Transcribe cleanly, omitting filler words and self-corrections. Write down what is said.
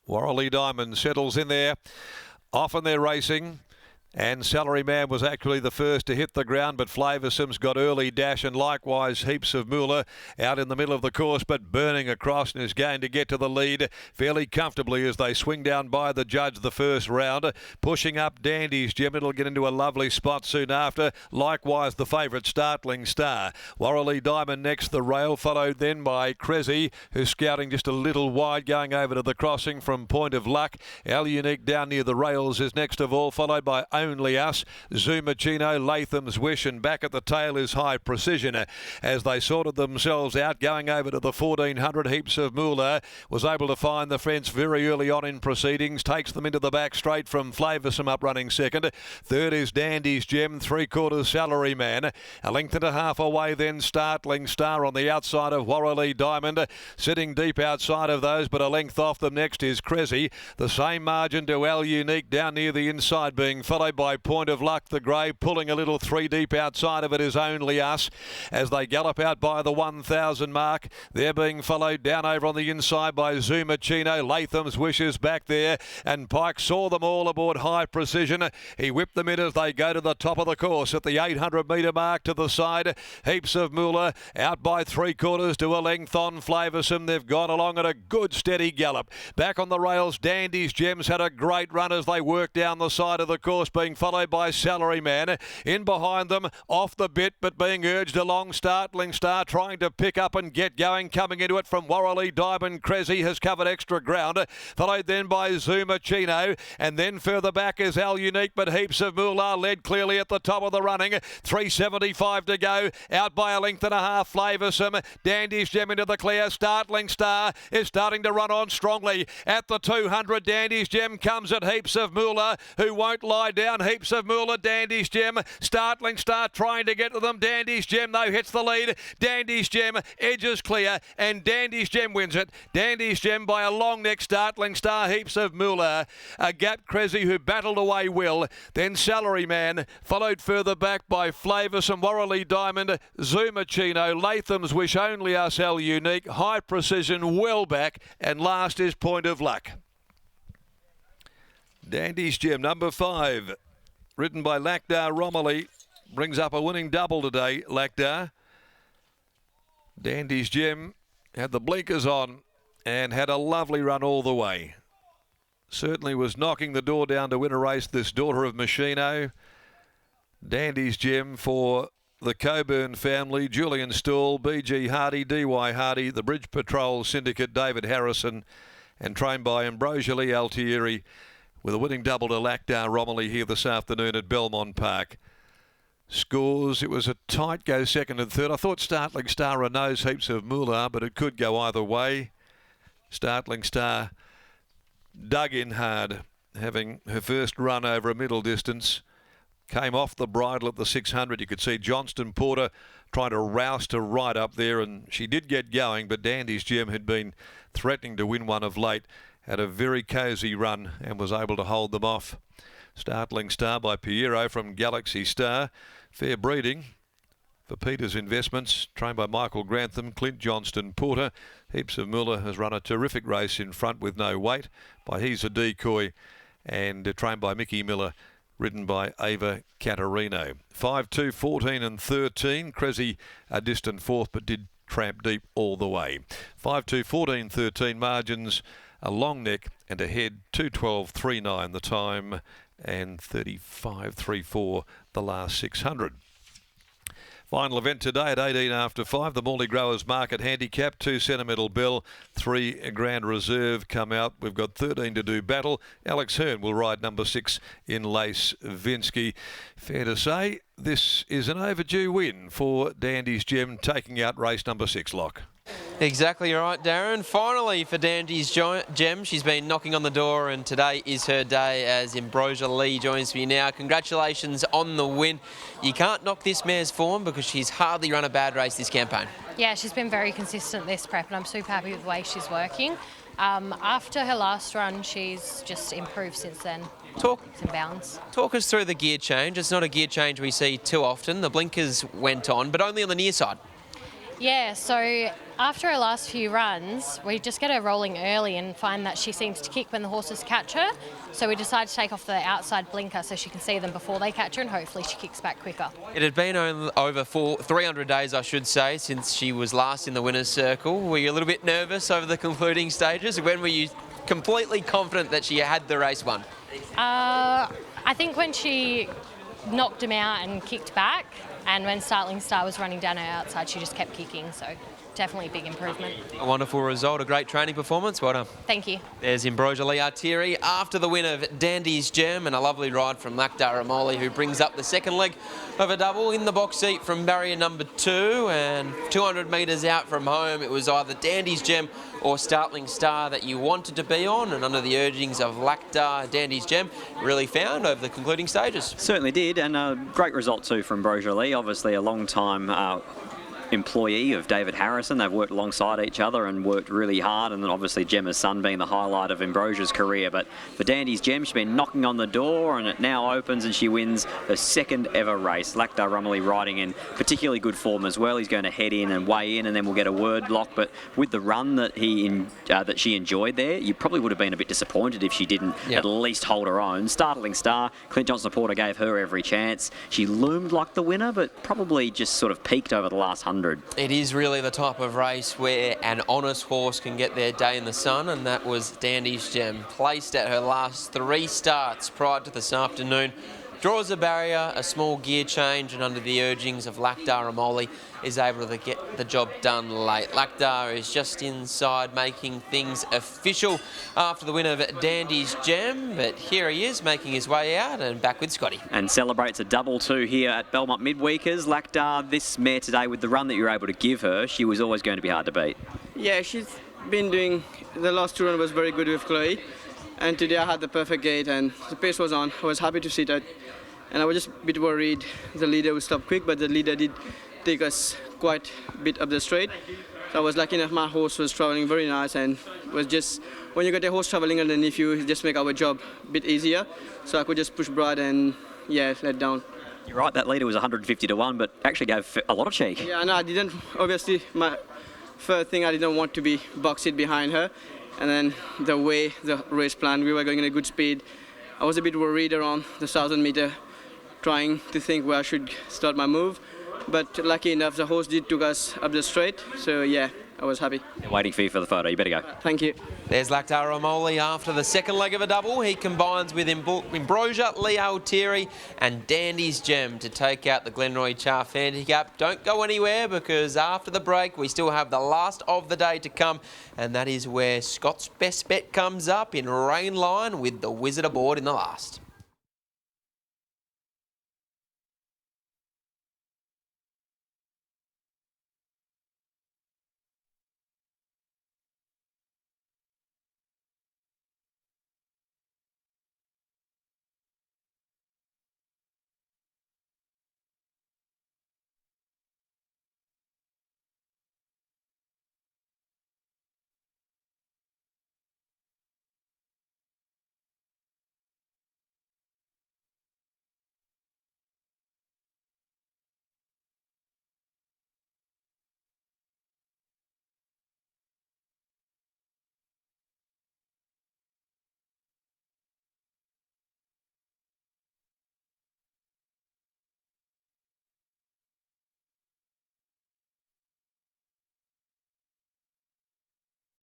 Warrelly Diamond settles in there. Often they're racing. And Salary Man was actually the first to hit the ground, but Flavoursom's got early dash, and likewise Heaps of Moolah out in the middle of the course, but burning across and is going to get to the lead fairly comfortably as they swing down by the judge the first round. Pushing up Dandy's Gem, it'll get into a lovely spot soon after. Likewise the favourite Startling Star. Warrelly Diamond next the rail, followed then by Cressy, who's scouting just a little wide, going over to the crossing from Point of Luck. Al Unique down near the rails is next of all, followed by Only Us, Zumachino, Latham's Wish, and back at the tail is High Precision. As they sorted themselves out, going over to the 1400, Heaps of Moolah was able to find the fence very early on in proceedings, takes them into the back straight from Flavoursome up running second. Third is Dandy's Gem, 3/4 Salary Man. A length and a half away then Startling Star on the outside of Warrelly Diamond, sitting deep outside of those, but a length off them next is Cressy. The same margin to Al Unique down near the inside, being followed by Point of Luck, the grey, pulling a little 3 deep outside of it is Only Us. As they gallop out by the 1,000 mark, they're being followed down over on the inside by Zumachino. Latham's Wishes back there, and Pike saw them all aboard High Precision. He whipped them in as they go to the top of the course at the 800 metre mark to the side. Heaps of Moolah out by 3/4 to a length on Flavoursome. They've gone along at a good steady gallop. Back on the rails, Dandy's Gems had a great run as they worked down the side of the course, being followed by Salary Man. In behind them, off the bit, but being urged along, Startling Star trying to pick up and get going. Coming into it from Warrelly Diamond, Cressy has covered extra ground, followed then by Zumachino, and then further back is Al Unique, but Heaps of Moolah led clearly at the top of the running. 3:75 to go, out by a length and a half Flavoursome. Dandy's Gem into the clear. Startling Star is starting to run on strongly. At the 200, Dandy's Gem comes at Heaps of Moolah, who won't lie down. Heaps of Moolah, Dandy's Gem, Startling Star trying to get to them. Dandy's Gem though hits the lead. Dandy's Gem edges clear, and Dandy's Gem wins it. Dandy's Gem by a long neck. Startling Star, Heaps of Moolah, a gap Cressy who battled away Will, then Salary Man, followed further back by Flavoursome, Warrelly Diamond, Zumachino, Latham's Wish, Only Us, Al Unique, High Precision well back, and last is Point of Luck. Dandy's Gem, number 5, ridden by Lakdar Romilly, brings up a winning double today, Lakdar. Dandy's Gem had the blinkers on and had a lovely run all the way. Certainly was knocking the door down to win a race, this daughter of Machino. Dandy's Gem for the Coburn family, Julian Stool, B.G. Hardy, D.Y. Hardy, the Bridge Patrol Syndicate, David Harrison, and trained by Ambrosia Lee Altieri, with a winning double to Lakdar Romilly here this afternoon at Belmont Park. Scores, it was a tight go second and third. I thought Startling Star knows Heaps of Moolah, but it could go either way. Startling Star dug in hard, having her first run over a middle distance. Came off the bridle at the 600. You could see Johnston Porter trying to rouse her right up there, and she did get going, but Dandy's Gem had been threatening to win one of late. Had a very cosy run and was able to hold them off. Startling Star by Piero from Galaxy Star. Fair breeding for Peter's Investments, trained by Michael Grantham, Clint Johnston Porter. Heaps of Moolah has run a terrific race in front with no weight by He's a Decoy, and trained by Mickey Miller, ridden by Ava Catarino. 5, 2, 14 and 13. Cressy a distant fourth, but did tramp deep all the way. 5, 2, 14, 13 margins. A long neck and a head, 2:12.39 the time, and 35.34 the last 600. Final event today at 18 after 5, the Morley Growers Market Handicap, 2 Sentimental Bell, 3 Grand Reserve come out. We've got 13 to do battle. Alex Hearn will ride number 6 in Lace Vinsky. Fair to say, this is an overdue win for Dandy's Gem, taking out race number 6, Lock. Exactly right, Darren. Finally for Dandy's Gem, she's been knocking on the door, and today is her day as Ambrosia Lee joins me now. Congratulations on the win. You can't knock this mare's form because she's hardly run a bad race this campaign. Yeah, she's been very consistent this prep, and I'm super happy with the way she's working. After her last run, she's just improved since then. Talk us through the gear change. It's not a gear change we see too often. The blinkers went on, but only on the near side. Yeah, so After her last few runs, we just get her rolling early and find that she seems to kick when the horses catch her. So we decided to take off the outside blinker so she can see them before they catch her, and hopefully she kicks back quicker. It had been over 300 days, I should say, since she was last in the winner's circle. Were you a little bit nervous over the concluding stages? When were you completely confident that she had the race won? I think when she knocked him out and kicked back, and when Startling Star was running down her outside, she just kept kicking. So definitely a big improvement. A wonderful result, a great training performance. Well done. Thank you. There's Ambrosia Liartiri after the win of Dandy's Gem, and a lovely ride from Lakdar Amoli, who brings up the second leg of a double in the box seat from barrier number 2, and 200 metres out from home. It was either Dandy's Gem or Startling Star that you wanted to be on, and under the urgings of Lakdar, Dandy's Gem really found over the concluding stages. Certainly did, and a great result too from Ambrosia Lee, obviously a long time employee of David Harrison. They've worked alongside each other and worked really hard, and then obviously Gemma's son being the highlight of Ambrosia's career. But for Dandy's Gem, she's been knocking on the door, and it now opens and she wins her second ever race. Lakdar Rumley riding in particularly good form as well. He's going to head in and weigh in, and then we'll get a word lock. But with the run that she enjoyed there, you probably would have been a bit disappointed if she didn't at least hold her own. Startling Star, Clint Johnson-Porter gave her every chance. She loomed like the winner, but probably just sort of peaked over the last 100. It is really the type of race where an honest horse can get their day in the sun, and that was Dandy's Gem. Placed at her last 3 starts prior to this afternoon. Draws a barrier, a small gear change, and under the urgings of Lakdar Amoli is able to get the job done late. Lakdar is just inside making things official after the win of Dandy's Gem, but here he is making his way out and back with Scotty. And celebrates a double 2 here at Belmont Midweekers. Lakdar, this mare today with the run that you were able to give her, she was always going to be hard to beat. Yeah, she's been doing, the last 2 runs was very good with Chloe, and today I had the perfect gate and the pace was on. I was happy to see that, and I was just a bit worried the leader would stop quick, but the leader did take us quite a bit up the straight. So I was lucky enough my horse was traveling very nice, and was just, when you get a horse traveling underneath you, it just make our job a bit easier. So I could just push broad and let down. You're right, that leader was 150 to 1, but actually gave a lot of cheek. Yeah, no, I didn't, obviously my first thing, I didn't want to be boxed behind her. And then the way the race planned, we were going in a good speed. I was a bit worried around the 1,000 meter, trying to think where I should start my move. But lucky enough, the horse did took us up the straight. So yeah, I was happy. They're waiting for you for the photo. You better go. Thank you. There's Lakdar Amoli after the second leg of a double. He combines with Ambrosia Liartiri and Dandy's Gem to take out the Glenroy Chaff handicap. Don't go anywhere, because after the break we still have the last of the day to come, and that is where Scott's best bet comes up in Rain Line with the Wizard aboard in the last.